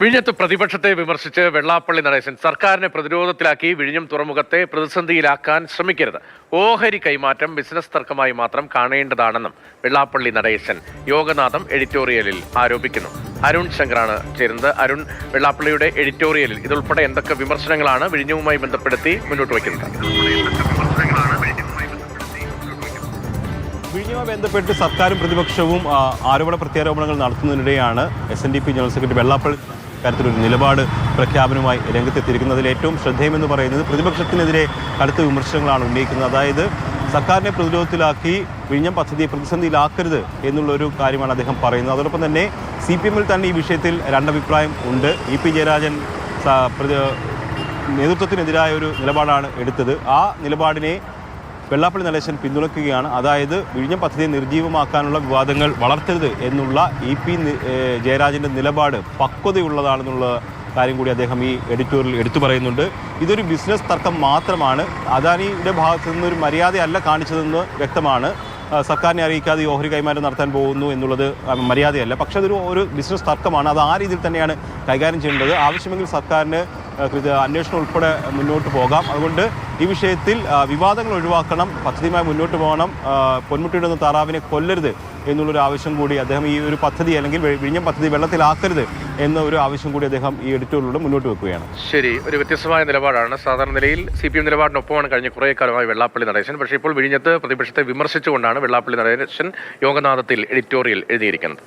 വിഴിഞ്ഞത്ത് പ്രതിപക്ഷത്തെ വിമർശിച്ച് വെള്ളാപ്പള്ളി നടേശൻ സർക്കാരിനെ പ്രതിരോധത്തിലാക്കി വിഴിഞ്ഞം തുറമുഖത്തെ പ്രതിസന്ധിയിലാക്കാൻ ശ്രമിക്കരുത്. ഓഹരി കൈമാറ്റം ബിസിനസ് തർക്കമായി മാത്രം കാണേണ്ടതാണെന്നും വെള്ളാപ്പള്ളി നടേശൻ യോഗനാഥം എഡിറ്റോറിയലിൽ ആരോപിക്കുന്നു. അരുൺ ശങ്കറാണ് ചേരുന്നത്. അരുൺ, വെള്ളാപ്പള്ളിയുടെ എഡിറ്റോറിയലിൽ ഇതുൾപ്പെടെ എന്തൊക്കെ വിമർശനങ്ങളാണ് വിഴിഞ്ഞവുമായി ബന്ധപ്പെടുത്തി മുന്നോട്ട് വയ്ക്കുന്നത്? വിഴിഞ്ഞവുമായി ബന്ധപ്പെട്ട് സർക്കാരും പ്രതിപക്ഷവും ആരോപണ പ്രത്യാരോപണങ്ങൾ നടത്തുന്നതിനിടെയാണ് SNDP ജനറൽ സെക്രട്ടറി വെള്ളാപ്പള്ളി കാര്യത്തിലൊരു നിലപാട് പ്രഖ്യാപനവുമായി രംഗത്തെത്തിയിരിക്കുന്നതിൽ ഏറ്റവും ശ്രദ്ധേയമെന്ന് പറയുന്നത് പ്രതിപക്ഷത്തിനെതിരെ കടുത്ത വിമർശനങ്ങളാണ് ഉന്നയിക്കുന്നത്. അതായത് സർക്കാരിനെ പ്രതിരോധത്തിലാക്കി വിഴിഞ്ഞം പദ്ധതിയെ പ്രതിസന്ധിയിലാക്കരുത് എന്നുള്ളൊരു കാര്യമാണ് അദ്ദേഹം പറയുന്നത്. അതോടൊപ്പം തന്നെ CPM-ൽ തന്നെ ഈ വിഷയത്തിൽ രണ്ടഭിപ്രായം ഉണ്ട്. EP ജയരാജൻ നേതൃത്വത്തിനെതിരായ ഒരു നിലപാടാണ് എടുത്തത്. ആ നിലപാടിനെ വെള്ളാപ്പള്ളി നടേശൻ പിന്തുണയ്ക്കുകയാണ്. അതായത് വിഴിഞ്ഞം പദ്ധതിയെ നിർജ്ജീവമാക്കാനുള്ള വിവാദങ്ങൾ വളർത്തരുത് എന്നുള്ള EP ജയരാജൻ്റെ നിലപാട് പക്വതയുള്ളതാണെന്നുള്ള കാര്യം കൂടി അദ്ദേഹം ഈ എഡിറ്റോറിയൽ എടുത്തു പറയുന്നുണ്ട്. ഇതൊരു ബിസിനസ് തർക്കം മാത്രമാണ്. അദാനിയുടെ ഭാഗത്തു നിന്നൊരു മര്യാദയല്ല കാണിച്ചതെന്ന് വ്യക്തമാണ്. സർക്കാരിനെ അറിയിക്കാതെ ഈ ഓഹരി കൈമാറ്റം നടത്താൻ പോകുന്നു എന്നുള്ളത് മര്യാദയല്ല. പക്ഷേ അതൊരു ബിസിനസ് തർക്കമാണ്. അത് ആ രീതിയിൽ തന്നെയാണ് കൈകാര്യം ചെയ്യേണ്ടത്. ആവശ്യമെങ്കിൽ സർക്കാരിന് അന്വേഷണം ഉൾപ്പെടെ മുന്നോട്ട് പോകാം. അതുകൊണ്ട് ഈ വിഷയത്തിൽ വിവാദങ്ങൾ ഒഴിവാക്കണം, പദ്ധതിയുമായി മുന്നോട്ട് പോകണം, പൊന്മുട്ടിയിടുന്ന താറാവിനെ കൊല്ലരുത് എന്നുള്ളൊരു ആവശ്യം കൂടി അദ്ദേഹം ഈ ഒരു പദ്ധതി അല്ലെങ്കിൽ വിഴിഞ്ഞം പദ്ധതി വെള്ളത്തിലാക്കരുത് എന്ന ഒരു ആവശ്യം കൂടി അദ്ദേഹം ഈ എഡിറ്റോറിയലിലൂടെ മുന്നോട്ട് വെക്കുകയാണ്. ശരി, ഒരു വ്യത്യസ്തമായ നിലപാടാണ്. സാധാരണ നിലയിൽ CPM നിലപാടിനൊപ്പമാണ് കഴിഞ്ഞ കുറേ കാലമായി വെള്ളാപ്പള്ളി നടേശൻ. പക്ഷേ ഇപ്പോൾ വിഴിഞ്ഞത്ത് പ്രതിപക്ഷത്തെ വിമർശിച്ചുകൊണ്ടാണ് വെള്ളാപ്പള്ളി നടേശൻ യോഗനാഥത്തിൽ എഡിറ്റോറിയൽ എഴുതിയിരിക്കുന്നത്.